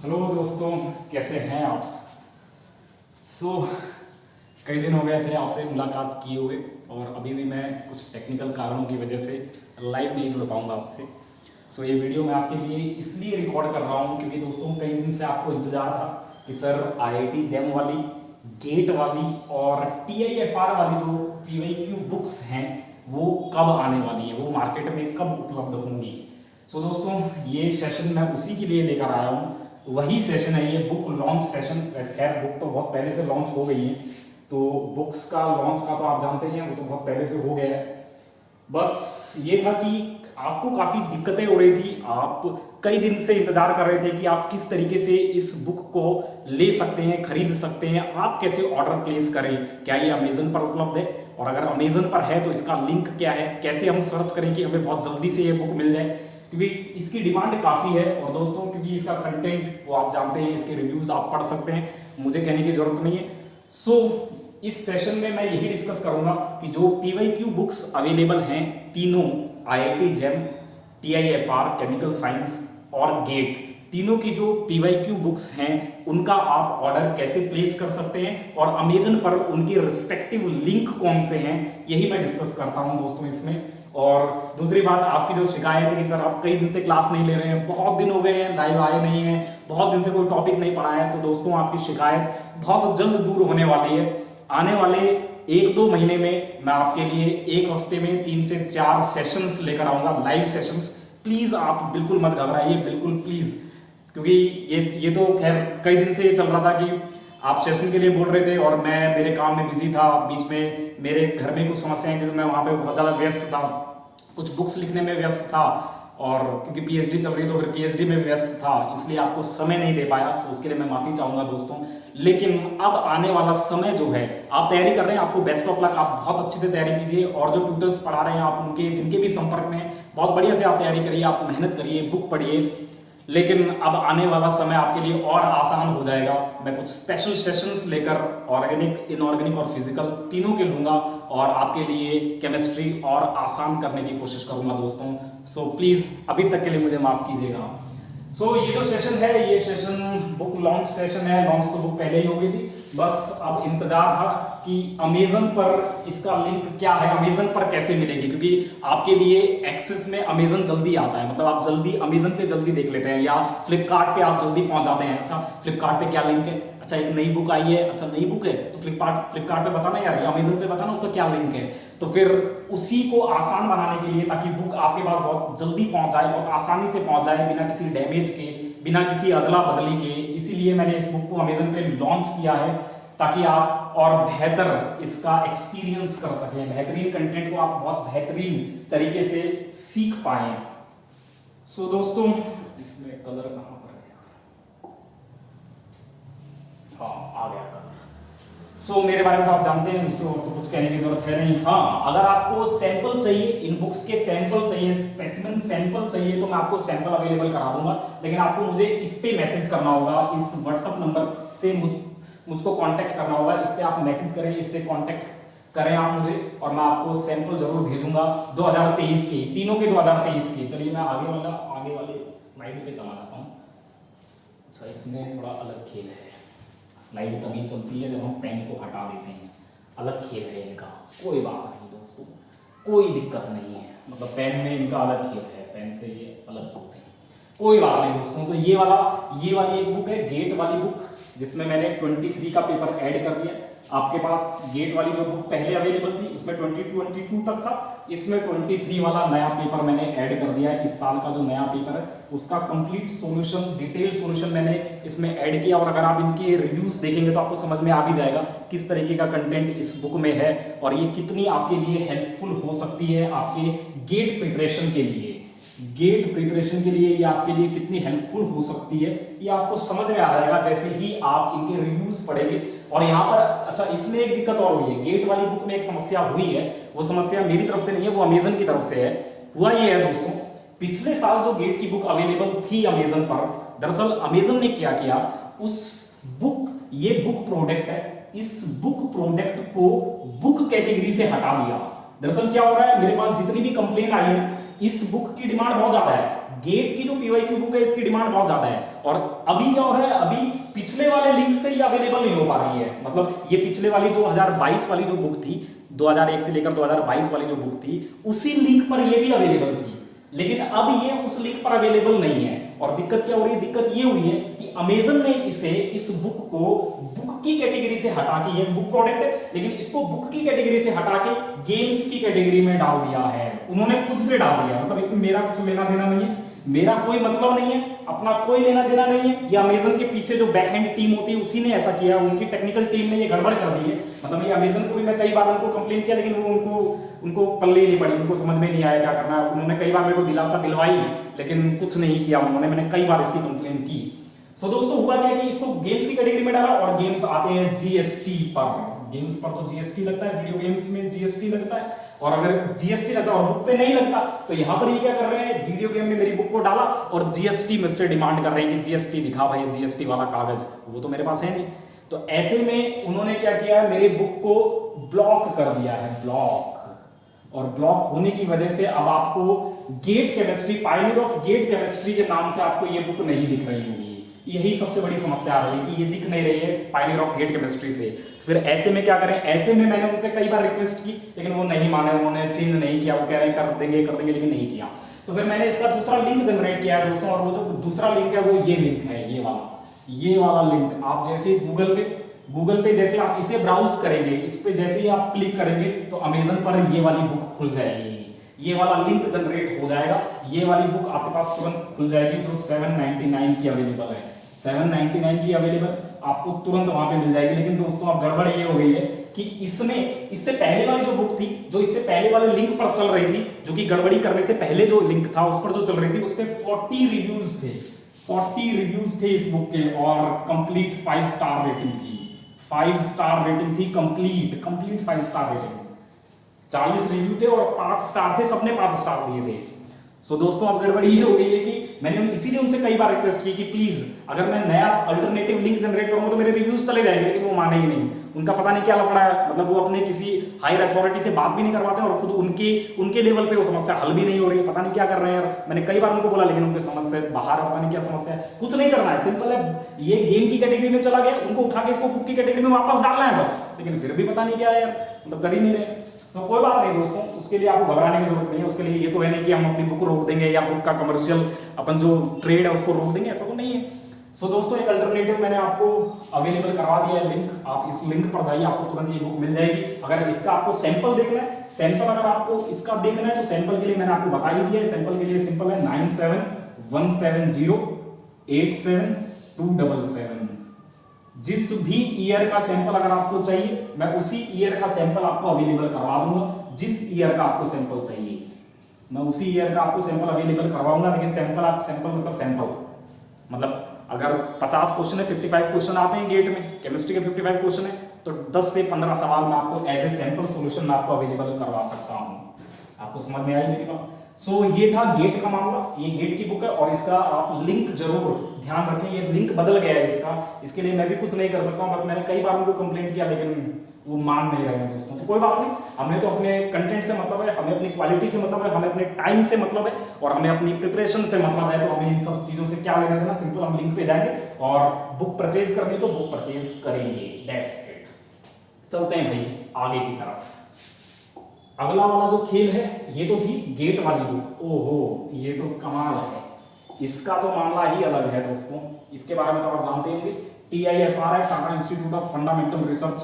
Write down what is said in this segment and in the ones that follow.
Hello दोस्तों, कैसे हैं आप? कई दिन हो गए थे आपसे मुलाकात किए हुए और अभी भी मैं कुछ टेक्निकल कारणों की वजह से लाइव नहीं जुड़ पाऊंगा आपसे। ये वीडियो मैं आपके लिए इसलिए रिकॉर्ड कर रहा हूं क्योंकि दोस्तों कई दिन से आपको इंतज़ार था कि सर आईआईटी जेम वाली, गेट वाली और टीआईएफआर वाली जो पीवाईक्यू बुक्स हैं वो कब आने वाली हैं, वो मार्केट में कब उपलब्ध होंगी। दोस्तों ये सेशन मैं उसी के लिए लेकर आया हूँ। वही सेशन है ये, बुक लॉन्च सेशन। खैर बुक तो बहुत पहले से लॉन्च हो गई है, तो बुक्स का लॉन्च का तो आप जानते ही हैं, वो तो बहुत पहले से हो गया है। बस ये था कि आपको काफ़ी दिक्कतें हो रही थी, आप कई दिन से इंतजार कर रहे थे कि आप किस तरीके से इस बुक को ले सकते हैं, खरीद सकते हैं, आप कैसे ऑर्डर प्लेस करें, क्या ये अमेजन पर उपलब्ध है, और अगर अमेजन पर है तो इसका लिंक क्या है, कैसे हम सर्च करें कि हमें बहुत जल्दी से ये बुक मिल जाए, क्योंकि इसकी डिमांड काफ़ी है। और दोस्तों क्योंकि इसका कंटेंट वो आप जानते हैं, इसके रिव्यूज़ आप पढ़ सकते हैं, मुझे कहने की ज़रूरत नहीं है। इस सेशन में मैं यही डिस्कस करूंगा कि जो पीवाईक्यू बुक्स अवेलेबल हैं तीनों, IIT JAM, TIFR chemical science और गेट, तीनों की जो पीवाईक्यू बुक्स हैं उनका आप ऑर्डर कैसे प्लेस कर सकते हैं और अमेजन पर उनके रिस्पेक्टिव लिंक कौन से हैं, यही मैं डिस्कस करता हूं दोस्तों इसमें। और दूसरी बात, आपकी जो शिकायत है कि सर आप कई दिन से क्लास नहीं ले रहे हैं, बहुत दिन हो गए हैं लाइव आए नहीं हैं, बहुत दिन से कोई टॉपिक नहीं पढ़ा है, तो दोस्तों आपकी शिकायत बहुत जल्द दूर होने वाली है। आने वाले 1-2 महीने में मैं आपके लिए एक हफ्ते में 3 से 4 सेशंस लेकर आऊंगा, लाइव सेशंस। प्लीज आप बिल्कुल मत घबराइए, बिल्कुल प्लीज, क्योंकि ये तो खैर कई दिन से चल रहा था कि आप सेशन के लिए बोल रहे थे और मैं मेरे काम में बिजी था, बीच में मेरे घर में कुछ समस्याएं थी तो मैं वहाँ पे बहुत ज़्यादा व्यस्त था, कुछ बुक्स लिखने में व्यस्त था, और क्योंकि पीएचडी चल रही तो फिर पीएचडी में व्यस्त था, इसलिए आपको समय नहीं दे पाया। तो उसके लिए मैं माफ़ी चाहूँगा दोस्तों। लेकिन अब आने वाला समय जो है, आप तैयारी कर रहे हैं, आपको बेस्ट ऑफ लक, आप बहुत अच्छे से तैयारी कीजिए, और जो ट्यूटर्स पढ़ा रहे हैं आप उनके जिनके भी संपर्क में, बहुत बढ़िया से आप तैयारी करिए, आप मेहनत करिए, बुक पढ़िए। लेकिन अब आने वाला समय आपके लिए और आसान हो जाएगा। मैं कुछ स्पेशल सेशंस लेकर ऑर्गेनिक, इनऑर्गेनिक और फिजिकल तीनों के लूंगा और आपके लिए केमिस्ट्री और आसान करने की कोशिश करूंगा दोस्तों। प्लीज अभी तक के लिए मुझे माफ कीजिएगा। ये जो सेशन है, ये सेशन बुक लॉन्च सेशन है। लॉन्च तो बुक पहले ही हो गई थी, बस अब इंतजार था कि अमेजन पर इसका लिंक क्या है, अमेजन पर कैसे मिलेगी, क्योंकि आपके लिए एक्सेस में अमेजन जल्दी आता है, मतलब आप जल्दी अमेजन पे जल्दी देख लेते हैं, या फ्लिपकार्ट पे आप जल्दी पहुंच जाते हैं। अच्छा फ्लिपकार्ट पे क्या लिंक है, अच्छा एक नई बुक आई है, अच्छा नई बुक है तो फ्लिपकार्ट पे बताना यार, अमेजन पे बताना उसका क्या लिंक है। तो फिर उसी को आसान बनाने के लिए, ताकि बुक आपके पास बहुत जल्दी पहुंच जाए, बहुत आसानी से पहुंच जाए, बिना किसी डैमेज के, बिना किसी अदला बदली के, इसीलिए मैंने इस बुक को अमेजन पे लॉन्च किया है, ताकि आप और बेहतर इसका एक्सपीरियंस कर सकें, बेहतरीन कंटेंट को आप बहुत बेहतरीन तरीके से सीख पाए। दोस्तों इसमें कलर कहां पर है? हाँ आ गया कलर। मेरे बारे में तो आप जानते हैं, मुझसे तो कुछ कहने की जरूरत है नहीं। हाँ, अगर आपको सैंपल चाहिए, इन बुक्स के सैंपल चाहिए, स्पेसिमेन सैंपल चाहिए, तो मैं आपको सैंपल अवेलेबल करा दूंगा, लेकिन आपको मुझे इस पे मैसेज करना होगा, इस व्हाट्सएप नंबर से मुझको कांटेक्ट करना होगा, इस पे आप मैसेज करें, इससे कांटेक्ट करें आप मुझे, और मैं आपको सैंपल जरूर भेजूंगा 2023 के, तीनों के 2023 के। चलिए मैं आगे वाले स्लाइड पे चला जाता हूँ। अच्छा इसमें थोड़ा अलग खेल है, स्लाइड तभी चलती है जब हम पेन को हटा देते हैं, अलग खेल है इनका, कोई बात नहीं दोस्तों, कोई दिक्कत नहीं है, मतलब पेन में इनका अलग खेल है, पेन से ये अलग चलते हैं, कोई बात नहीं दोस्तों। तो ये वाली एक बुक है, गेट वाली बुक, जिसमें मैंने 23 का पेपर ऐड कर दिया। आपके पास गेट वाली जो बुक पहले अवेलेबल थी उसमें 22 तक था, इसमें 23 वाला नया पेपर मैंने ऐड कर दिया है। इस साल का जो नया पेपर है उसका कंप्लीट सॉल्यूशन, डिटेल सॉल्यूशन मैंने इसमें ऐड किया, और अगर आप इनके रिव्यूज देखेंगे तो आपको समझ में आ भी जाएगा किस तरीके का कंटेंट इस बुक में है, और ये कितनी आपके लिए हेल्पफुल हो सकती है आपके गेट प्रिपरेशन के लिए। गेट प्रिपरेशन के लिए ये आपके लिए कितनी हेल्पफुल हो सकती है, ये आपको समझ में आ जाएगा जैसे ही आप इनके रिव्यूज पढ़ेंगे। और यहाँ पर अच्छा इसमें एक दिक्कत और हुई है, गेट वाली बुक में एक समस्या हुई है, वो समस्या मेरी तरफ से नहीं है, वो अमेजन की तरफ से है। हुआ ये है दोस्तों, पिछले साल जो गेट की बुक अवेलेबल थी अमेजन पर, दरअसल अमेजन ने क्या किया, उस ये बुक प्रोडक्ट है, इस बुक प्रोडक्ट को बुक कैटेगरी से हटा दिया। दरअसल क्या हो रहा है, मेरे पास जितनी भी कंप्लेन आई है, इस बुक की डिमांड बहुत ज्यादा है, गेट की जो पीवाईक्यू बुक है इसकी डिमांड बहुत ज्यादा है, और अभी क्या हो रहा है, अभी पिछले वाले लिंक से ये अवेलेबल नहीं हो पा रही है। मतलब ये पिछले वाली 2022 वाली जो बुक थी, 2001 से लेकर 2022 वाली जो बुक थी, उसी लिंक पर ये भी अवेलेबल थी, लेकिन अब ये उस लिंक पर अवेलेबल नहीं है। और दिक्कत क्या हो रही है, दिक्कत ये हुई है कि अमेजन ने इस बुक को बुक की कैटेगरी से हटा के, ये बुक प्रोडक्ट है लेकिन इसको बुक की कैटेगरी से हटा के गेम्स की कैटेगरी में डाल दिया है। उन्होंने खुद से डाल दिया, मतलब इसमें मेरा कुछ लेना देना नहीं है, मेरा कोई मतलब नहीं है, अपना कोई लेना देना नहीं है। ये अमेजन के पीछे जो बैकएंड टीम होती है उसी ने ऐसा किया, उनकी टेक्निकल टीम ने ये गड़बड़ कर दी है। मतलब ये अमेजन को भी मैं कई बार उनको कंप्लेन किया, लेकिन वो उनको पल्ले नहीं पड़ी, उनको समझ में नहीं आया क्या करना है। उन्होंने कई बार मेरे को दिलासा दिलवाई, लेकिन कुछ नहीं किया उन्होंने, मैंने कई बार इसकी कंप्लेन की। सो दोस्तों हुआ क्या कि इसको गेम्स की कैटेगरी में डाला, और गेम्स आते हैं जीएसटी पर। गेम्स पर तो जीएसटी लगता है, वीडियो गेम्स में जीएसटी लगता है, और अगर जीएसटी लगता है और बुक पे नहीं लगता, तो यहां पर ये क्या कर रहे हैं, वीडियो गेम में मेरी बुक को डाला और जीएसटी मुझसे डिमांड कर रहे हैं कि जीएसटी दिखा भाई, जीएसटी वाला कागज, वो तो मेरे पास है नहीं। तो ऐसे में उन्होंने क्या किया, मेरी बुक को ब्लॉक कर दिया है, ब्लॉक। और ब्लॉक होने की वजह से अब आपको GATE chemistry, pioneer of GATE chemistry के नाम से आपको ये बुक नहीं दिख रही होगी। यही सबसे बड़ी समस्या आ रही है कि ये दिख नहीं रही है पायनियर ऑफ गेट केमिस्ट्री से। फिर ऐसे में क्या करें, ऐसे में मैंने उनसे कई बार रिक्वेस्ट की, लेकिन वो नहीं माने, उन्होंने चेंज नहीं किया, वो कह रहे हैं कर देंगे लेकिन नहीं किया। तो फिर मैंने इसका दूसरा लिंक जनरेट किया है दोस्तों, और वो जो दूसरा लिंक है वो ये लिंक है, ये वाला लिंक। आप जैसे गूगल पे जैसे आप इसे ब्राउज करेंगे, इस पे जैसे ही आप क्लिक करेंगे तो अमेजन पर ये वाली बुक खुल जाएगी, ये वाला लिंक जनरेट हो जाएगा, ये वाली बुक आपके पास तुरंत खुल जाएगी, जो 799 की अवेलेबल है, 799 की अवेलेबल आपको तुरंत वहां पे मिल जाएगी। लेकिन दोस्तों अब गड़बड़ ये हो गई है कि इससे पहले वाली जो बुक थी, जो इससे पहले वाले लिंक पर चल रही थी, जो कि गड़बड़ी करने से पहले जो लिंक था उस पर जो चल रही थी, उस पर 40 रिव्यूज थे, 40 रिव्यूज थे इस बुक के, और कंप्लीट 5 स्टार रेटिंग थी, 5 स्टार रेटिंग थी, कंप्लीट 5 स्टार रेटिंग। 40 रिव्यू थे और 5 स्टार थे, सबने 5 स्टार दिए थे। सो दोस्तों अब गड़बड़ी ये हो गई है कि मैंने इसीलिए उनसे कई बार रिक्वेस्ट की कि प्लीज अगर मैं नया अल्टरनेटिव लिंक जनरेट करूंगा तो मेरे रिव्यूज चले जाएंगे, लेकिन वो माने ही नहीं। उनका पता नहीं क्या लफड़ा है, मतलब वो अपने किसी हायर अथॉरिटी से बात भी नहीं करवाते, और खुद उनके लेवल पे वो समस्या हल भी नहीं हो रही है, पता नहीं क्या कर रहे हैं यार। मैंने कई बार उनको बोला, लेकिन उनके समझ से बाहर, पता नहीं क्या समस्या है। कुछ नहीं करना है, सिंपल है, ये गेम की कैटेगरी में चला गया, उनको उठा के इसको बुक की कैटेगरी में वापस डालना है बस, लेकिन फिर भी पता नहीं क्या है यार, मतलब कर ही नहीं रहे। सो कोई बात नहीं दोस्तों, उसके लिए आपको घबराने की जरूरत नहीं है। उसके लिए ये तो है नहीं कि हम अपनी बुक रोक देंगे या बुक का कमर्शियल अपन जो ट्रेड है उसको रोक देंगे, ऐसा तो नहीं है। सो दोस्तों एक अल्टरनेटिव मैंने आपको अवेलेबल करवा दिया है, लिंक, आप इस लिंक पर जाइए, आपको तुरंत ये बुक मिल जाएगी। अगर इसका आपको सैंपल देखना है, सैंपल अगर आपको इसका देखना है तो सैंपल के लिए मैंने आपको बता ही दिया है। सैंपल के लिए सिंपल है 9717087277। जिस भी ईयर का सैंपल अगर आपको चाहिए, मैं उसी ईयर का सैंपल आपको अवेलेबल करवा दूंगा। जिस ईयर का आपको सैंपल चाहिए मैं उसी ईयर का आपको सैंपल अवेलेबल करवाऊंगा। लेकिन सैंपल मतलब अगर 50 क्वेश्चन है, 55 क्वेश्चन आते हैं गेट में, केमिस्ट्री के 55 क्वेश्चन है, तो 10 से 15 सवाल मैं आपको एज ए सैंपल सॉल्यूशन में आपको अवेलेबल करवा सकता हूं। आपको समझ में आई मेरी बात? सो ये था गेट का मामला, ये गेट की बुक है, और इसका आप लिंक जरूर ध्यान रखें, ये लिंक बदल गया है इसका, इसके लिए मैं भी कुछ नहीं कर सकता हूं। बस मैंने कई बार उनको कंप्लेंट किया, लेकिन वो मान नहीं रहे हैं दोस्तों। तो कोई बात नहीं, हमें तो अपने कंटेंट से मतलब है, हमें अपनी क्वालिटी से मतलब है, हमें अपने टाइम से मतलब है, और हमें अपनी प्रिपरेशन से मतलब है। तो हमें इन सब चीजों से क्या लेना देना, सिंपल हम लिंक पे जाएंगे और बुक परचेज करनी तो बुक परचेज करेंगे, दैट्स इट। चलते हैं भाई आगे की तरफ। अगला वाला जो खेल है, ये तो थी गेट वाली बुक। ओहो, ये तो कमाल है, इसका तो मामला ही अलग है दोस्तों। इसके बारे में तो आप जानते होंगे, TIFR है, Tata institute of fundamental research,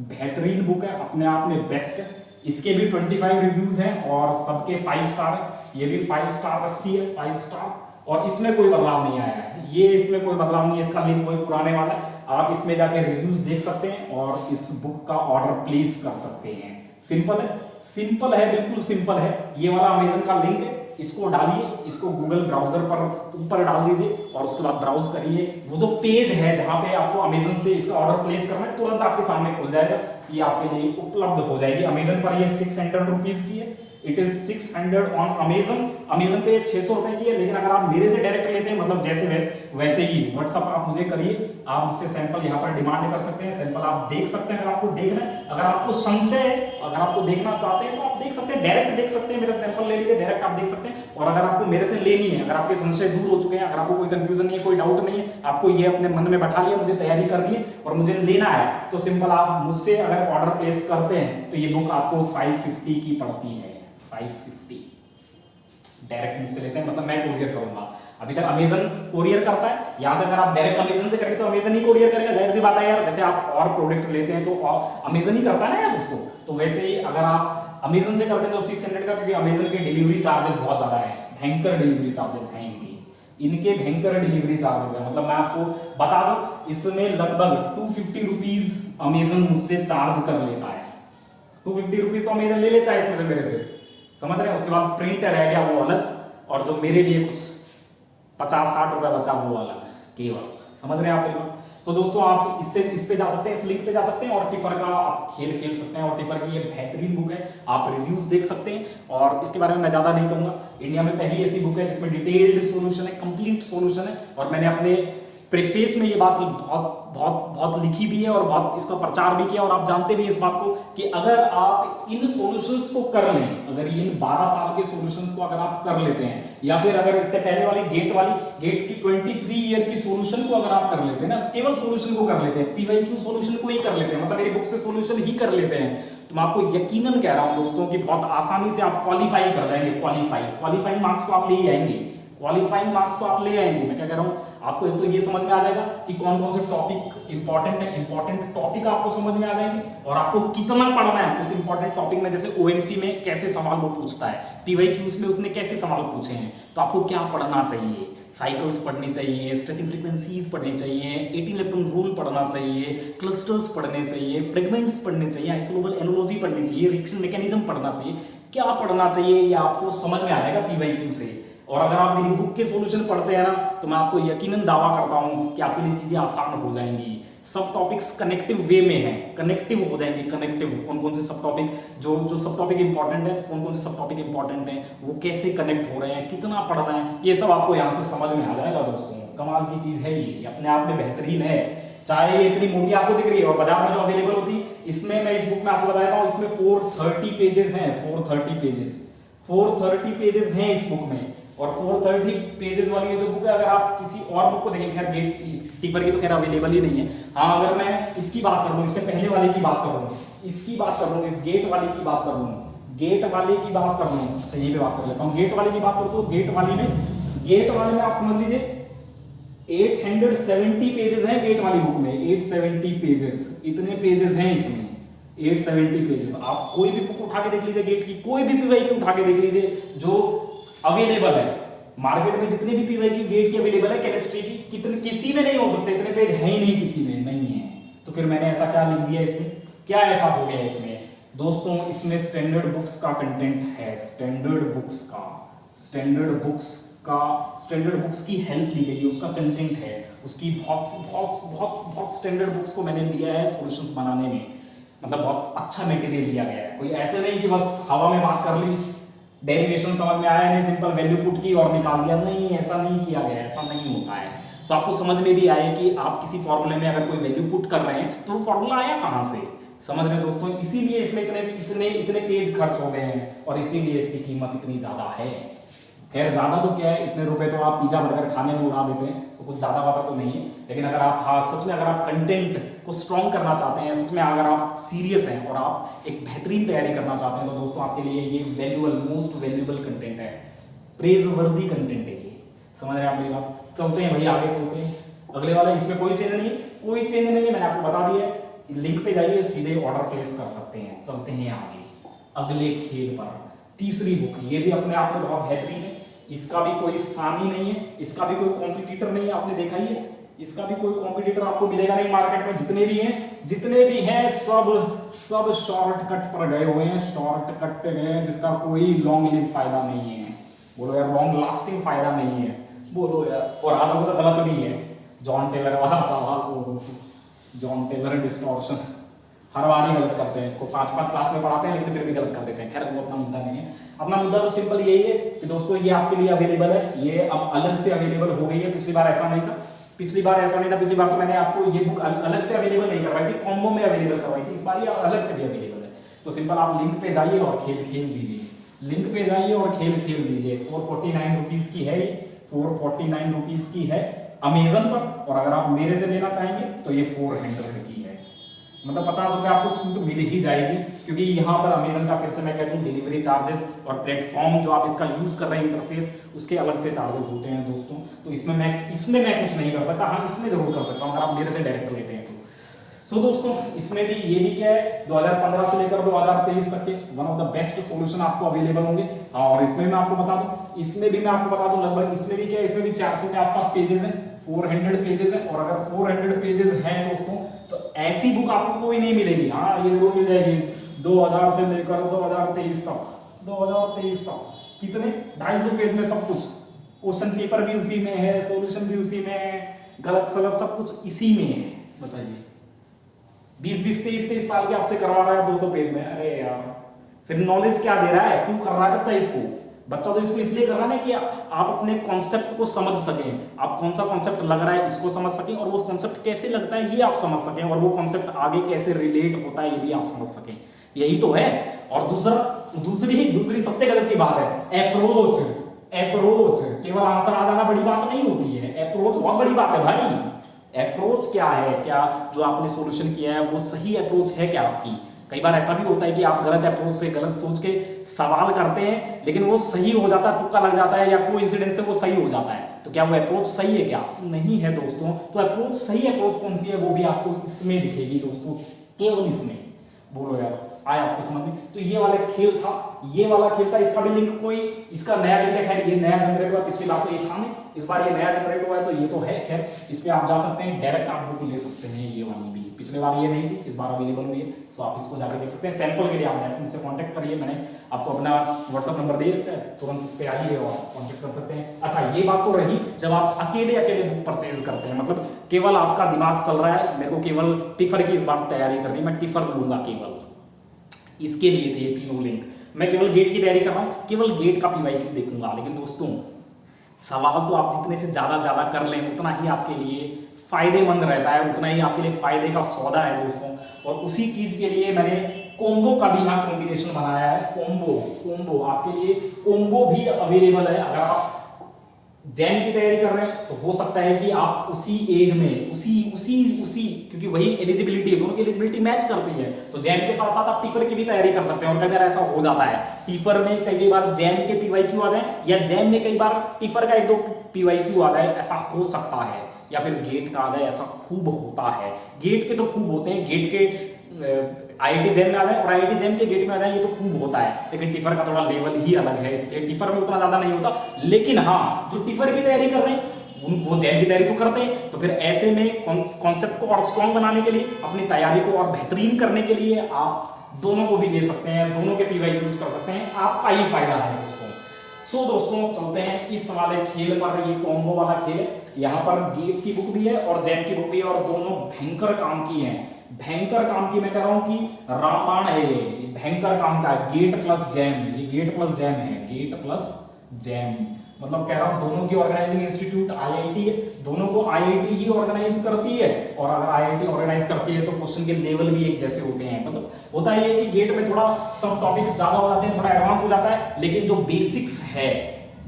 बेहतरीन बुक है, अपने आप में बेस्ट है। इसके भी 25 रिव्यूज हैं और सबके 5 स्टार है। ये भी 5 स्टार रखती है, 5 स्टार, और इसमें कोई बदलाव नहीं आया है, ये इसमें कोई बदलाव नहीं है। इसका लिंक वही पुराने वाला है, आप इसमें जाके रिव्यूज देख सकते हैं और इस बुक का ऑर्डर प्लेस कर सकते हैं। सिंपल है, सिंपल है, बिल्कुल सिंपल है। ये वाला अमेजन का लिंक है, इसको डालिए, इसको गूगल ब्राउजर पर ऊपर डाल दीजिए और उसके बाद ब्राउज करिए। वो जो पेज है जहां पे आपको अमेजन से इसका ऑर्डर प्लेस करना है, तुरंत आपके सामने खुल जाएगा, ये आपके लिए उपलब्ध हो जाएगी। अमेजन पर ये 600 रुपीज की है, it is 600 on Amazon. Amazon पे 600 रुपए की है, लेकिन अगर आप मेरे से डायरेक्ट लेते हैं, मतलब जैसे वैसे ही व्हाट्सअप आप मुझे करिए, आप मुझसे सैंपल यहाँ पर डिमांड कर सकते हैं, सैंपल आप देख सकते हैं अगर आपको देखना है। अगर आपको संशय है, अगर आपको देखना चाहते हैं तो आप देख सकते हैं, डायरेक्ट देख सकते हैं, मेरा सैंपल ले लीजिए, डायरेक्ट आप देख सकते हैं। और अगर आपको मेरे से लेनी है, अगर आपके संशय दूर हो चुके हैं, अगर आपको कोई कंफ्यूजन नहीं है, कोई डाउट नहीं है, आपको ये अपने मन में बैठा लिया मुझे तैयारी करनी है और मुझे लेना है, तो सिंपल आप मुझसे अगर ऑर्डर प्लेस करते हैं तो ये बुक आपको 550 की पड़ती है। 550 डायरेक्ट मुझसे लेते हैं, मतलब मैं कोरियर करूंगा। अभी तक अमेजन कोरियर करता है, यहां से अगर आप डायरेक्ट अमेजन से करेंगे तो अमेजन ही कोरियर करेगा, जाहिर सी बात है यार। जैसे आप और प्रोडक्ट लेते हैं तो अमेजन ही करता है ना यार उसको, तो वैसे ही अगर आप अमेजन से करते हैं तो 600 का, क्योंकि अमेजन के डिलीवरी चार्जेस बहुत ज्यादा है, भयंकर डिलीवरी चार्जेस हैं इनके भयंकर डिलीवरी चार्जेस है। मतलब मैं आपको बता दूं, इसमें लगभग 250 रुपीज अमेजन मुझसे चार्ज कर लेता है। 250 रुपीज तो अमेजन ले लेता है इसमें से, मेरे से, समझ रहे हैं। उसके बाद प्रिंटर है क्या वो अलग, और जो मेरे लिए कुछ 50-60 रुपए बचा वो वाला केवल, समझ रहे हैं आप बिल्कुल। सो दोस्तों आप इस पे जा सकते हैं, इस लिंक पे जा सकते हैं और टिफर का आप खेल खेल सकते हैं। और टिफर की ये बेहतरीन बुक है, आप रिव्यूज देख सकते हैं। और इसके बारे में मैं ज्यादा नहीं कहूंगा, इंडिया में पहली ऐसी बुक है जिसमें डिटेल्ड सॉल्यूशन है, कंप्लीट सॉल्यूशन है। और मैंने अपने प्रीफेस में ये बात बहुत लिखी भी है और बहुत इसका प्रचार भी किया। और आप जानते भी इस बात को कि अगर आप इन सॉल्यूशंस को कर लें, अगर इन 12 साल के सॉल्यूशंस को अगर आप कर लेते हैं, या फिर अगर इससे पहले वाली गेट की 23 ईयर की सॉल्यूशन को अगर आप कर लेते हैं ना, केवल सॉल्यूशन को कर लेते हैं, पीवाईक्यू सॉल्यूशन को ही कर लेते हैं, मतलब मेरी बुक से सॉल्यूशन ही कर लेते हैं, तो मैं आपको यकीनन कह रहा हूं दोस्तों कि बहुत आसानी से आप क्वालिफाई कर जाएंगे। क्वालिफाइंग मार्क्स तो आप ले ही आएंगे, क्वालिफाइंग मार्क्स तो आप ले आएंगे। मैं क्या कह रहा हूं, आपको एक तो ये समझ में आ जाएगा कि कौन कौन से टॉपिक इंपॉर्टेंट है, इंपॉर्टेंट टॉपिक आपको समझ में आ जाएंगे, और आपको कितना पढ़ना है उस इंपॉर्टेंट टॉपिक में। जैसे ओएमसी में कैसे सवाल वो पूछता है, पीवाईक्यूज में उसने कैसे सवाल पूछे हैं, तो आपको क्या पढ़ना चाहिए, साइकिल्स पढ़नी चाहिए, स्ट्रेचिंग फ्रीक्वेंसीज पढ़नी चाहिए, 18 इलेक्ट्रॉन रूल पढ़ना चाहिए, क्लस्टर्स पढ़ने चाहिए, फ्रेगमेंट्स पढ़ने चाहिए, आइसोलोबल एनालॉजी पढ़नी चाहिए, रिएक्शन मैकेनिज्म पढ़ना चाहिए, क्या पढ़ना चाहिए ये आपको समझ में आ जाएगा पीवाईक्यू से। और अगर आप मेरी बुक के सॉल्यूशन पढ़ते हैं ना, तो मैं आपको यकीनन दावा करता हूं कि आपके लिए चीजें आसान हो जाएंगी। सब टॉपिक्स कनेक्टिव वे में है, कनेक्टिव हो जाएंगे, कनेक्टिव। कौन कौन से सब टॉपिक जो सब टॉपिक इंपॉर्टेंट है, कौन कौन से सब टॉपिक इंपॉर्टेंट है, वो कैसे कनेक्ट हो रहे हैं, कितना पढ़ना है, ये सब आपको यहाँ से समझ में आ जाएगा दोस्तों। कमाल की चीज है ये, अपने आप में बेहतरीन है। चाहे ये इतनी मोटी आपको दिख रही है और बाजार में जो अवेलेबल होती, इसमें मैं इस बुक में आपको बताता हूँ, इसमें 430 पेजेस हैं, 430 पेजेस हैं इस बुक में। और 430 पेजेस वाली ये जो बुक है, अगर आप किसी और बुक को देखें, खैर गेट टिफर की तो खैर अवेलेबल ही नहीं है। हाँ, अगर मैं इसकी बात करूँ, इससे पहले वाले की बात करूँ, इसकी बात करूँ, इस गेट वाले की बात करूँ, गेट वाले की बात करूँ, अच्छा यही पे बात कर लेता हूँ। गेट वाले की बात करूँ तो गेट वाले में आप समझ लीजिए 870 पेजेस हैं गेट वाली बुक में, 870 पेजेस, इतने पेजेस हैं इसमें, 870 पेजेस। आप कोई भी बुक उठा के देख लीजिए, गेट की कोई भी पीवाईक्यू उठा के देख लीजिए जो अवेलेबल है मार्केट में, जितने भी पीवाईक्यू गेट की अवेलेबल है केमिस्ट्री की, कितने किसी में नहीं हो सकते, इतने पेज है ही नहीं, किसी में नहीं है। तो फिर मैंने ऐसा क्या लिख दिया इसमें, क्या ऐसा हो गया इसमें दोस्तों, इसमें स्टैंडर्ड बुक्स का कंटेंट है, स्टैंडर्ड बुक्स की हेल्प ली गई है, उसका कंटेंट है, उसकी बहुत स्टैंडर्ड बुक्स को मैंने लिया है सॉल्यूशंस बनाने में। मतलब बहुत अच्छा मटेरियल दिया गया है, कोई ऐसे नहीं कि बस हवा में बात कर ली, डेरिवेशन समझ में आया नहीं, सिंपल वैल्यू पुट की और निकाल दिया, नहीं, ऐसा नहीं किया गया, ऐसा नहीं होता है। तो आपको समझ में भी आए कि आप किसी फॉर्मूले में अगर कोई वैल्यू पुट कर रहे हैं तो वो फॉर्मूला आया कहां से, समझ रहे दोस्तों। इसीलिए इसमें इतने पेज खर्च हो गए हैं और इसीलिए इसकी कीमत इतनी ज्यादा है। खैर ज्यादा तो क्या है, इतने रुपए तो आप पिज्जा बर्गर खाने में उड़ा देते हैं, तो कुछ ज्यादा बात तो नहीं है। लेकिन अगर आप सच में अगर आप कंटेंट को स्ट्रॉन्ग करना चाहते हैं, सच में अगर आप सीरियस हैं और आप एक बेहतरीन तैयारी करना चाहते हैं, तो दोस्तों आपके लिए ये मोस्ट वैल्यूएबल कंटेंट है, प्रेज वर्दी कंटेंट है ये, समझ रहे हैं आप मेरी बात। चलते हैं भाई, आगे चलते हैं, अगले वाले, इसमें कोई चेंज नहीं है, मैंने आपको बता दिया है। लिंक पे जाइए, सीधे ऑर्डर प्लेस कर सकते हैं। चलते हैं आगे अगले खेल पर। तीसरी बुक, ये भी अपने आप में बहुत बेहतरीन है, इसका भी कोई सानी नहीं है, इसका भी कोई कॉम्पिटिटर नहीं है, आपने देखा ही है, इसका भी कोई कॉम्पिटिटर आपको मिलेगा नहीं मार्केट में। जितने भी हैं सब शॉर्टकट पर गए हुए हैं, शॉर्टकट पे गए हैं, जिसका कोई लॉन्ग लिव फायदा नहीं है। बोलो यार, लॉन्ग लास्टिंग फायदा नहीं है, बोलो यार। और आधा तो गलत भी है, जॉन टेलर वाला सवाल, जॉन टेलर डिस्टॉर्शन, हर बार ही गलत करते हैं इसको, 5 क्लास में पढ़ाते हैं लेकिन फिर भी गलत कर देते हैं। खैर वो अपना मुद्दा नहीं है, अपना मुद्दा तो सिंपल यही है कि दोस्तों ये आपके लिए अवेलेबल है, ये अब अलग से अवेलेबल हो गई है। पिछली बार ऐसा नहीं था, पिछली बार तो मैंने आपको ये बुक अलग से अवेलेबल नहीं करवाई थी, कॉम्बो में अवेलेबल करवाई थी, इस बार ये अलग से भी अवेलेबल है। तो सिंपल आप लिंक पे जाइए और खेल खेल दीजिए, लिंक पे जाइए और खेल खेल दीजिए। 449 रुपीज़ की है, 449 रुपीज़ की है अमेजन पर, और अगर आप मेरे से लेना चाहेंगे तो ये 400 की है, मतलब 50 रुपये आपको छूट मिल ही जाएगी, क्योंकि यहाँ पर अमेजन का फिर से मैं कहती हूँ डिलीवरी चार्जेस और प्लेटफॉर्म जो आप इसका यूज़ कर रहे हैं इंटरफेस, उसके अलग से चार्जेस होते हैं दोस्तों। तो इसमें मैं कुछ नहीं कर सकता, हाँ इसमें जरूर कर सकता हूँ अगर आप मेरे से डायरेक्ट लेते हैं तो। सो दोस्तों इसमें भी ये भी क्या है, 2015 से लेकर 2023 तक के one of the best solution आपको अवेलेबल होंगे। और इसमें मैं आपको बता दूं, इसमें भी मैं आपको बता दूं लगभग इसमें भी क्या है, इसमें भी 400 के आसपास पेजेस हैं, 400 पेजेस हैं। और अगर 400 पेजेस हैं दोस्तों तो ऐसी बुक आपको कोई नहीं मिलेगी। हाँ ये जरूर मिल जाएगी 2000 से लेकर 2023 तक, 2023 तक कितने 250 पेज में सब कुछ, क्वेश्चन पेपर भी उसी में है, सॉल्यूशन भी उसी में है, गलत सलत सब कुछ इसी में है। बताइए 20 23 साल के आपसे करवा रहा है 200 पेज में, अरे यार फिर नॉलेज क्या दे रहा है, क्यों कर रहा है बच्चा इसको? बच्चा तो इसको इसलिए कर रहा है ना कि आप अपने कॉन्सेप्ट को समझ सकें, आप कौन सा कॉन्सेप्ट लग रहा है इसको समझ सकें, और वो कॉन्सेप्ट कैसे लगता है ये आप समझ सकें, और वो कॉन्सेप्ट आगे कैसे रिलेट होता है ये भी आप समझ सकें, यही तो है। और दूसरी सबसे गलत की बात है अप्रोच। केवल आंसर आ जाना बड़ी बात नहीं होती है, अप्रोच बहुत बड़ी बात है भाई। अप्रोच क्या है, क्या जो आपने सॉल्यूशन किया है वो सही अप्रोच है क्या आपकी? कई बार ऐसा भी होता है कि आप गलत अप्रोच से गलत सोच के सवाल करते हैं, लेकिन वो सही हो जाता है, तुक्का लग जाता है या कोई इंसिडेंट से वो सही हो जाता है, तो क्या वो अप्रोच सही है क्या? नहीं है दोस्तों। तो अप्रोच सही अप्रोच कौन सी है वो भी आपको इसमें दिखेगी दोस्तों, केवल इसमें। बोलो यार आया आपको समझ में? तो ये वाला खेल था, ये वाला खेल था, इसका भी लिंक कोई इसका नया लिंक है, खैर ये नया जनरेट हुआ, पिछली बार तो ये था नहीं, इस बार ये नया जनरेट हुआ है तो ये तो है, खैर इस पे आप जा सकते हैं, डायरेक्ट आप बुक ले सकते हैं। ये वाली भी पिछले बार ये नहीं थी, इस बार अवेलेबल हुई है, सो आप इसको जाकर देख सकते हैं। सैंपल के लिए आप मुझसे कॉन्टैक्ट करिए, मैंने आपको अपना व्हाट्सअप नंबर दे दिया है, तुरंत उस पर आइए और कॉन्टैक्ट कर सकते हैं। अच्छा ये बात तो रही जब आप अकेले बुक परचेज करते हैं, मतलब केवल आपका दिमाग चल रहा है मेरे को केवल टिफर की इस बार तैयारी करनी, मैं टिफर लूंगा केवल, इसके लिए थे ये तीनों लिंक। मैं केवल गेट की तैयारी कर रहा हूँ, केवल गेट का पीवाईक्यू देखूंगा। लेकिन दोस्तों सवाल तो आप जितने से ज्यादा कर लें उतना ही आपके लिए फायदेमंद रहता है, उतना ही आपके लिए फायदे का सौदा है दोस्तों। और उसी चीज के लिए मैंने कोम्बो का भी यहाँ कॉम्बिनेशन बनाया है, कोम्बो आपके लिए कोम्बो भी अवेलेबल है। अगर आप जैम की तैयारी कर रहे हैं तो हो सकता है कि आप उसी एज में उसी क्योंकि वही एलिजिबिलिटी है, दोनों की एलिजिबिलिटी मैच करती है, तो जैम के साथ साथ आप टीफर की भी तैयारी कर सकते हैं। और कई बार ऐसा हो जाता है टीफर में कई बार जैम के पीवाईक्यू आ जाए, या जैम में कई बार टीफर का 1-2 पीवाईक्यू आ जाए, ऐसा हो सकता है, या फिर गेट का आ जाए, ऐसा खूब होता है। गेट के तो खूब होते हैं, गेट के आईआईटी जैम में आ जाए और आईआईटी जैम के गेट में आ जाए, ये तो खूब होता है। लेकिन टिफर का थोड़ा लेवल ही अलग है, इसलिए टिफर में उतना ज्यादा नहीं होता। लेकिन हाँ जो टिफर की तैयारी कर रहे हैं वो जैम की तैयारी तो करते हैं, तो फिर ऐसे में कॉन्सेप्ट को और स्ट्रॉन्ग बनाने के लिए, अपनी तैयारी को और बेहतरीन करने के लिए आप दोनों को भी ले सकते हैं, दोनों के पीवाईक्यू यूज कर सकते हैं, आपका ही फायदा है दोस्तों। सो दोस्तों चलते हैं इस वाले खेल पर, ये कॉम्बो वाला खेल। यहाँ पर गेट की बुक भी है और जैम की बुक भी है, और दोनों भयंकर काम की है, भयंकर काम की। मैं कह रहा हूं कि रामायण है ये, भयंकर काम का है। गेट प्लस जैम, ये गेट प्लस जैम है, गेट प्लस जैम, मतलब कह रहा हूं दोनों की ऑर्गेनाइजिंग इंस्टीट्यूट आईआईटी है, दोनों को आईआईटी ही ऑर्गेनाइज करती है। और अगर आईआईटी ऑर्गेनाइज करती है तो क्वेश्चन के लेवल भी एक जैसे होते हैं। मतलब होता है कि गेट में थोड़ा सब टॉपिक्स ज्यादा हो जाते हैं, थोड़ा एडवांस हो जाता है, लेकिन जो बेसिक्स है,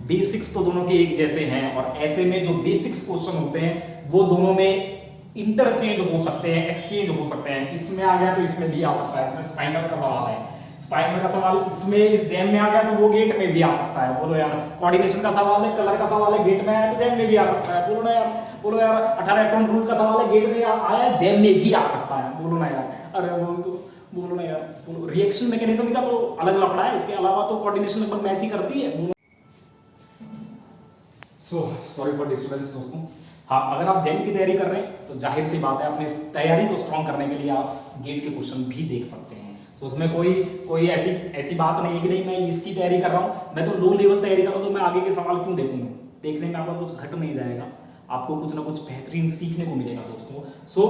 बेसिक्स तो दोनों के एक जैसे हैं। और ऐसे में जो बेसिक्स क्वेश्चन होते हैं वो दोनों में इंटरचेंज हो सकते हैं, एक्सचेंज हो सकते हैं। इसमें आ गया तो इसमें भी आ सकता है, जैसे स्पाइनल का सवाल है, स्पाइनल का सवाल इसमें इस जैम में आ गया तो वो गेट में भी आ सकता है। बोलो यार कोऑर्डिनेशन का सवाल है, कलर का सवाल है, गेट में आया तो जैम में भी आ सकता है। बोलो ना यार, बोलो यार 18 अकाउंट रूल का सवाल है, गेट में आया जैम में भी आ सकता है। बोलो ना यार, अरे बोलो ना यार, बोलो रिएक्शन मैकेनिज्म का तो अलग लफड़ा है, इसके अलावा तो कोऑर्डिनेशन लगभग मैच ही करती है। सॉरी फॉर डिस्टर्बेंस दोस्तों। हाँ अगर आप जैम की तैयारी कर रहे हैं तो जाहिर सी बात है अपनी तैयारी को स्ट्रॉन्ग करने के लिए आप गेट के क्वेश्चन भी देख सकते हैं। तो उसमें कोई ऐसी बात नहीं है कि नहीं मैं इसकी तैयारी कर रहा हूँ, मैं तो लो लेवल तैयारी कर रहा हूँ तो मैं आगे के सवाल क्यों देखूंगा। देखने में आपका कुछ घट नहीं जाएगा, आपको कुछ ना कुछ बेहतरीन सीखने को मिलेगा दोस्तों। सो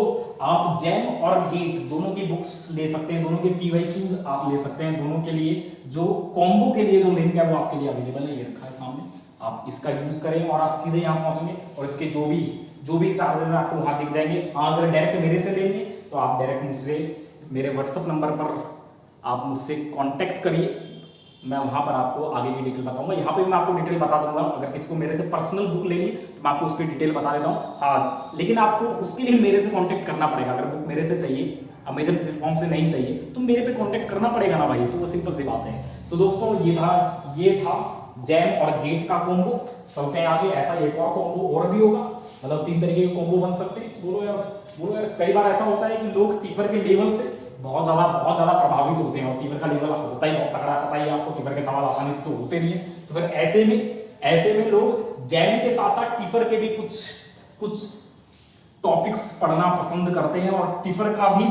आप जैम और गेट दोनों की बुक्स ले सकते हैं, दोनों के पीवाईक्यूज आप ले सकते हैं। दोनों के लिए जो कॉम्बो के लिए जो लिंक है वो आपके लिए अवेलेबल है, ये रखा है सामने, आप इसका यूज करें और आप सीधे यहाँ पहुंचेंगे और इसके जो भी चार्जेस आपको वहां दिख जाएंगे। अगर डायरेक्ट मेरे से लेंगे तो आप डायरेक्ट मुझसे मेरे व्हाट्सएप नंबर पर आप मुझसे कांटेक्ट करिए, मैं वहाँ पर आपको आगे की डिटेल बताऊंगा। यहाँ पे भी मैं आपको डिटेल बता दूंगा, अगर किसी को मेरे से पर्सनल बुक लेनी है तो मैं आपको उसकी डिटेल बता देता हूँ। हाँ, लेकिन आपको उसके लिए मेरे से कांटेक्ट करना पड़ेगा। अगर बुक मेरे से चाहिए, अमेजन प्लेटफॉर्म से नहीं चाहिए, तो मेरे पे कांटेक्ट करना पड़ेगा ना भाई, तो वो सिंपल सी बात है। तो दोस्तों ये था जैम और गेट का कॉम्बो। चलते हैं आगे, ऐसा एक और कॉम्बो और भी होगा, मतलब 3 तरीके के कॉम्बो बन सकते हैं। बोलो यार, कई बार ऐसा होता है कि लोग टिफर के लेवल से बहुत ज्यादा प्रभावित होते हैं, और टिफर का लेवल होता ही बहुत तगड़ा, पता ही आपको टिफर के सवाल आसानी से तो होते नहीं है। तो फिर ऐसे में लोग जैम के साथ साथ टिफर के भी कुछ टॉपिक्स पढ़ना पसंद करते हैं, और टिफर का भी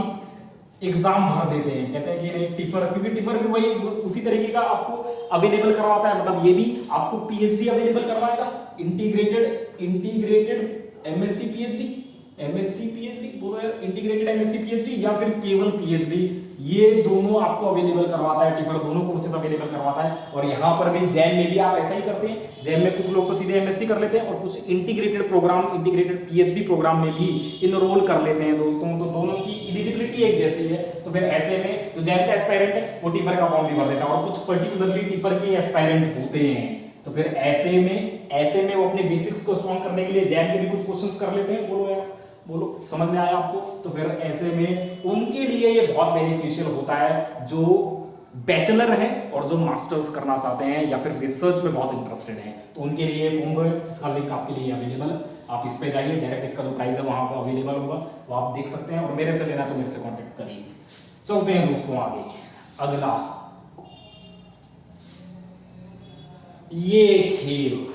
एग्जाम भर देते हैं। कहते हैं कि टिफर, क्योंकि टिफर भी वही उसी तरीके का आपको अवेलेबल करवाता है, मतलब ये भी आपको पीएचडी अवेलेबल करवाएगा, इंटीग्रेटेड एमएससी पीएचडी, बोलो यार, इंटीग्रेटेड एमएससी पीएचडी या फिर केवल पीएचडी, ये दोनों आपको अवेलेबल करवाता है टिफर, दोनों कोर्सेज अवेलेबल करवाता है। और यहाँ पर भी जैम में भी आप ऐसा ही करते हैं। जैम में कुछ लोग तो सीधे एमएससी कर लेते हैं, और कुछ इंटीग्रेटेड पीएचडी प्रोग्राम में भी इनरोल कर लेते हैं दोस्तों। तो दोनों की एलिजिबिलिटी एक जैसी है। तो फिर ऐसे में जो जैम का एस्पायरेंट है वो टिफर का फॉर्म भी भर देता है, और कुछ पर्टिकुलरली टिफर के एस्पायरेंट होते हैं। तो फिर ऐसे में वो अपने बेसिक्स को स्ट्रॉन्ग करने के लिए जैम के भी कुछ क्वेश्चंस कर लेते हैं। बोलो यार, बोलो, समझ में आया आपको? तो फिर ऐसे में उनके लिए ये बहुत बेनिफिशियल होता है जो बैचलर है और जो मास्टर्स करना चाहते हैं या फिर रिसर्च में बहुत इंटरेस्टेड है, तो उनके लिए कुंभ, इसका लिंक आपके लिए अवेलेबल है। आप इस पे जाइए, डायरेक्ट इसका जो प्राइस है वहां पर अवेलेबल होगा, वो आप देख सकते हैं। और मेरे से लेना तो मेरे से कॉन्टेक्ट करिए। चलते हैं दोस्तों आगे, अगला ये खेल।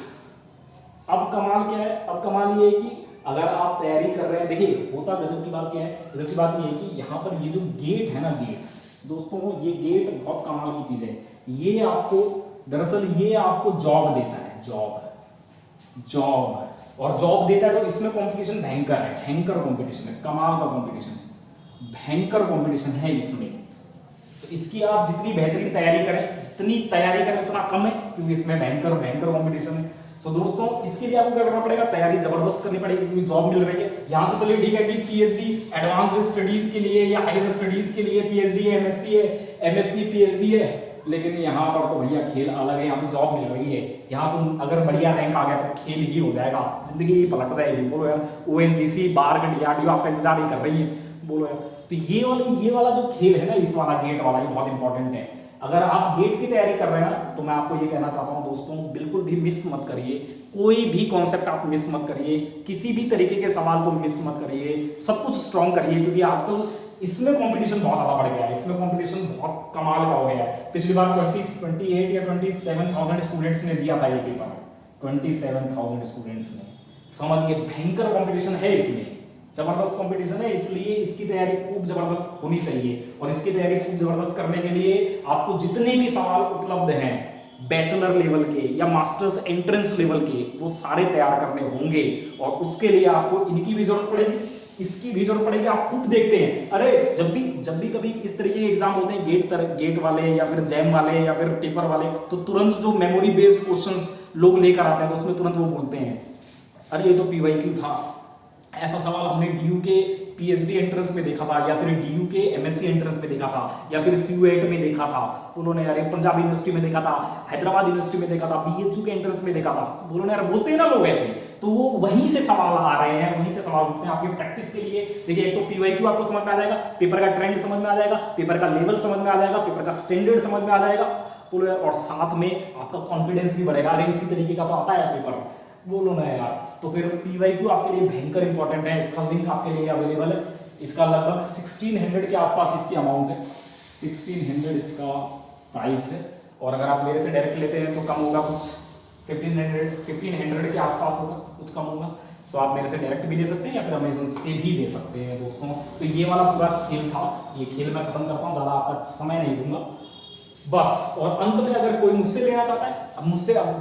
अब कमाल क्या है? अब कमाल ये है कि अगर आप तैयारी कर रहे हैं, देखिए होता गजब की बात क्या है, गजब की बात ये है कि यहाँ पर ये जो गेट है ना, गेट दोस्तों, ये गेट बहुत कमाल की चीज है। ये आपको दरअसल ये आपको जॉब देता है, जॉब और जॉब देता है। तो इसमें कंपटीशन भयंकर कंपटीशन है, कमाल का कंपटीशन है, भयंकर कंपटीशन है इसमें। तो इसकी आप जितनी बेहतरीन तैयारी करें उतना कम है, क्योंकि इसमें भयंकर कंपटीशन है। तो दोस्तों इसके लिए आपको क्या करना पड़ेगा? तैयारी जबरदस्त करनी पड़ेगी, क्योंकि जॉब मिल रही है। यहाँ तो चलिए ठीक है कि पीएचडी एडवांस्ड स्टडीज के लिए या हायर स्टडीज के लिए पीएचडी है, एमएससी पीएचडी है, लेकिन यहाँ पर तो भैया खेल अलग है। यहाँ तो जॉब मिल रही है, यहाँ तो अगर बढ़िया रैंक आ गया तो खेल ही हो जाएगा, जिंदगी ही पलट जाएगी। बोलो यार, ओएनजीसी, बार्क, डीआरडीओ आपका इंतजार ही कर रही है। बोलो यार, तो ये वाला जो खेल है ना, इस वाला गेट वाला, ये बहुत इंपॉर्टेंट है। अगर आप गेट की तैयारी कर रहे हैं ना, तो मैं आपको ये कहना चाहता हूं दोस्तों, बिल्कुल भी मिस मत करिए, कोई भी कॉन्सेप्ट आप मिस मत करिए, किसी भी तरीके के सवाल को मिस मत करिए, सब कुछ स्ट्रॉन्ग करिए, क्योंकि आजकल इसमें कंपटीशन बहुत ज्यादा बढ़ गया है, इसमें कंपटीशन बहुत कमाल का हो गया है। पिछली बार 28 या 27,000 स्टूडेंट्स ने दिया था ये पेपर, 27,000 स्टूडेंट्स ने, समझिए भयंकर कंपटीशन है इसमें, जबरदस्त कंपटीशन है। इसलिए इसकी तैयारी खूब जबरदस्त होनी चाहिए, और इसकी तैयारी खूब जबरदस्त करने के लिए आपको जितने भी सवाल उपलब्ध हैं बैचलर लेवल के या मास्टर्स एंट्रेंस लेवल के, वो सारे तैयार करने होंगे। और उसके लिए आपको इनकी भी जरूरत पड़ेगी, इसकी भी जरूरत पड़ेगी। आप खुद देखते हैं, अरे जब भी कभी इस तरीके के एग्जाम होते हैं, गेट वाले या फिर जैम वाले या फिर टिफर वाले, तो तुरंत जो मेमोरी बेस्ड क्वेश्चंस लोग लेकर आते हैं, तो उसमें तुरंत वो बोलते हैं, अरे ये तो पीवाईक्यू था। ऐसा सवाल हमने डीयू के पीएचडी एंट्रेंस में देखा था, या फिर डीयू के एमएससी एंट्रेंस में देखा था, या फिर सीयूएट में देखा था, उन्होंने यार पंजाब यूनिवर्सिटी में देखा था, हैदराबाद यूनिवर्सिटी में देखा था, बीएचयू के एंट्रेंस में देखा था। उन्होंने यार बोलते हैं ना लोग ऐसे, तो वो वहीं से सवाल आ रहे हैं, वहीं से सवाल उठते हैं आपकी प्रैक्टिस के लिए। देखिए, एक तो पीवाईक्यू आपको समझ में आ जाएगा, पेपर का ट्रेंड समझ में आ जाएगा, पेपर का लेवल समझ में आ जाएगा, पेपर का स्टैंडर्ड समझ में आ जाएगा, और साथ में आपका कॉन्फिडेंस भी बढ़ेगा, अरे इसी तरीके का तो आता है पेपर, बोलो ना यार। तो फिर पीवाईक्यू आपके लिए भयंकर इंपॉर्टेंट है, इसका लिंक आपके लिए अवेलेबल है। इसका लगभग 1600 के आसपास इसकी अमाउंट है, 1600 इसका प्राइस है। और अगर आप मेरे से डायरेक्ट लेते हैं तो कम होगा, कुछ 1500 के आसपास होगा, कुछ कम होगा। तो आप मेरे से डायरेक्ट भी ले सकते हैं या फिर अमेजन से भी ले सकते हैं दोस्तों। तो ये वाला पूरा खेल था, ये खेल मैं खत्म करता हूँ, ज़्यादा आपका समय नहीं दूंगा बस। और अंत में अगर कोई मुझसे लेना चाहता है, अब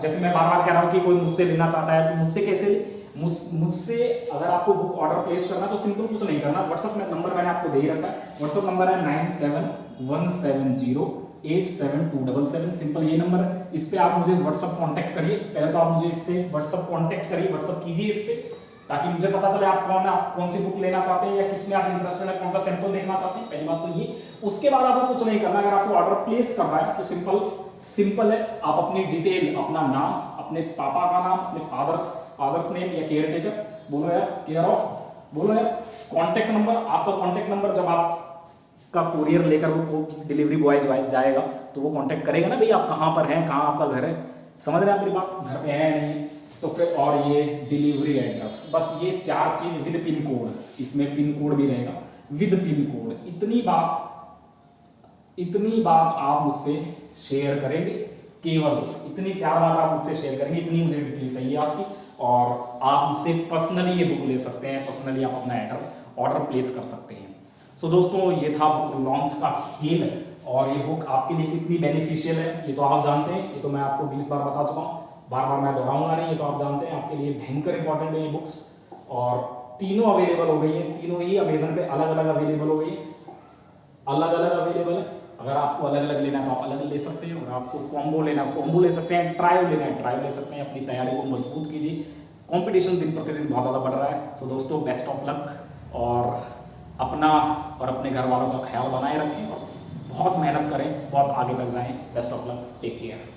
जैसे मैं बार बार कह रहा हूँ कि कोई मुझसे लेना चाहता है, तो मुझसे कैसे मुझसे अगर आपको बुक ऑर्डर प्लेस करना तो सिंपल कुछ नहीं करना, व्हाट्सअप में नंबर मैंने आपको दे ही रखा है। व्हाट्सअप नंबर है 9717087277, सिंपल ये नंबर है। इस पे आप मुझे व्हाट्सअप कांटेक्ट करिए, पहले तो आप मुझे इससे व्हाट्सअप कांटेक्ट करिए, व्हाट्सअप कीजिए इस पे, ताकि मुझे पता चले आप कौन सी बुक लेना चाहते हैं या किस में आप इंटरेस्टेड है, कौन सा सैंपल देखना चाहते हैं। पहली बात तो ये। उसके बाद आपको कुछ नहीं करना, अगर आपको ऑर्डर प्लेस करना है तो सिंपल है, आप अपनी डिटेल, अपना नाम, अपने पापा का नाम, अपने फादर्स नेम या केयर टेकर, बोलो यार केयर ऑफ, बोलो यार कॉन्टेक्ट नंबर, आपका कॉन्टेक्ट नंबर जब आपका कुरियर लेकर वो डिलीवरी बॉय जाएगा तो वो कॉन्टेक्ट करेगा ना, भाई आप कहाँ पर हैं, कहाँ आपका घर है, समझ रहे हैं आप मेरी बात, घर पे है नहीं तो फिर, और ये डिलीवरी एड्रेस, बस ये 4 चीज विद पिन कोड, इसमें पिन कोड भी रहेगा विद पिन कोड। इतनी बात आप मुझसे शेयर करेंगे, केवल इतनी 4 बात आप मुझसे शेयर करेंगे, इतनी मुझे डिटेल चाहिए आपकी, और आप मुझसे पर्सनली ये बुक ले सकते हैं, पर्सनली आप अपना ऑर्डर प्लेस कर सकते हैं। सो दोस्तों ये था बुक लॉन्च का खेल, और ये बुक आपके लिए कितनी बेनिफिशियल है ये तो आप जानते हैं, ये तो मैं आपको 20 बार बता चुका हूँ, बार बार मैं दोहराऊंगा नहीं, ये तो आप जानते हैं आपके लिए भयंकर इंपॉर्टेंट है ये बुक्स। और तीनों अवेलेबल हो गई है, तीनों ही अमेजन पे अलग अलग अवेलेबल हो गई है, अलग अलग अवेलेबल है। अगर आपको अलग अलग लेना है तो आप अलग ले सकते हैं, और आपको कॉम्बो लेना है कॉम्बो ले सकते हैं, ट्रायल लेना है ट्रायल ले सकते हैं। अपनी तैयारी को मजबूत कीजिए, कंपटीशन दिन प्रतिदिन बहुत ज़्यादा बढ़ रहा है। सो दोस्तों बेस्ट ऑफ लक, और अपना और अपने घर वालों का ख्याल बनाए रखें, और बहुत मेहनत करें, बहुत आगे तक जाएं। Best of luck, take care.